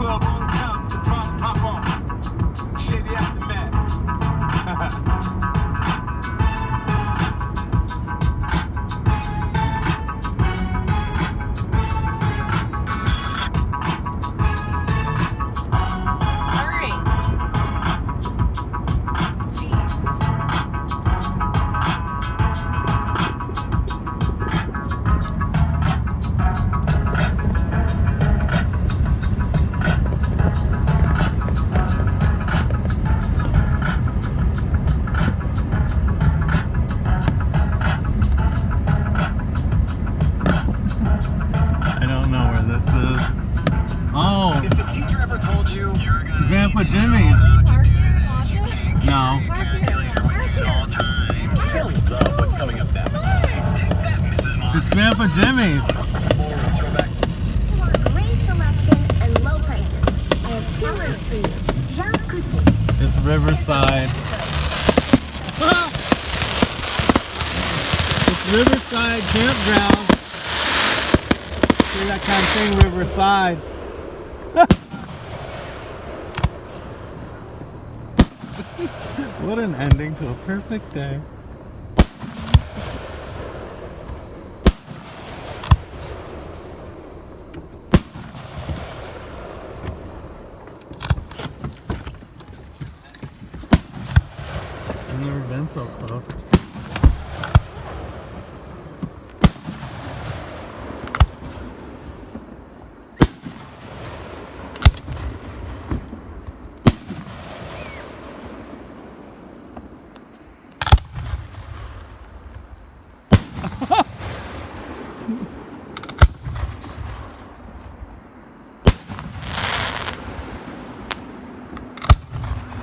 club on time, surprise pop off. Shady aftermath. Oh, If the teacher ever told you you're gonna Grandpa Jimmy's. No. She'll love what's coming up next. It's Grandpa Jimmy's. Great selection and low prices. I have two words for you. Jean Coutu. It's Riverside. It's Riverside campground. See that kind of thing, Riverside. What an ending to a perfect day. I've never been so close.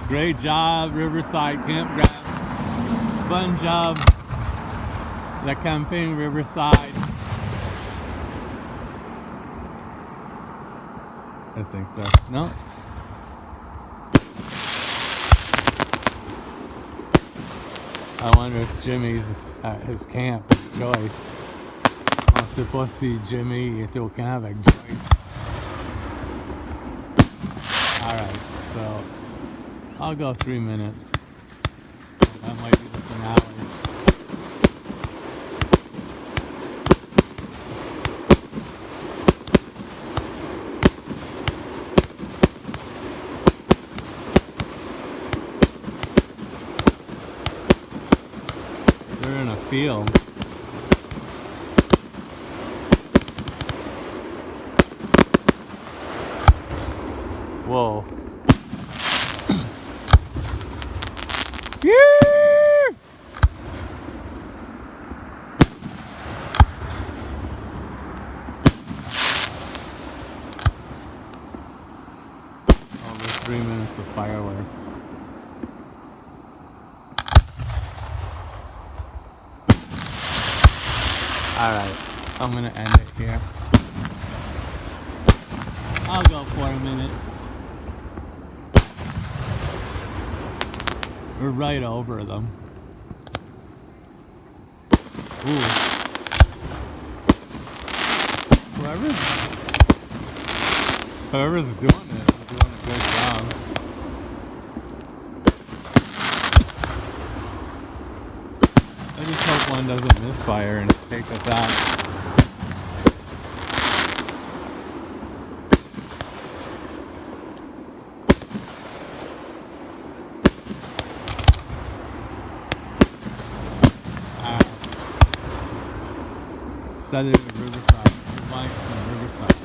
Great job, Riverside Campground. Fun job, La Campagne Riverside. I think that's, no. I wonder if Jimmy's at his camp with Joyce. On sait pas si Jimmy était au camp avec Joyce. Alright, so I'll go 3 minutes. That might be the finale. They're in a field. Whoa. Yeah! Over 3 minutes of fireworks. Alright, I'm gonna end it here. I'll go for a minute. We're right over them. Ooh. Whoever's doing it is doing a good job. I just hope one doesn't misfire and take us out. Set it in Riverside. Riverside.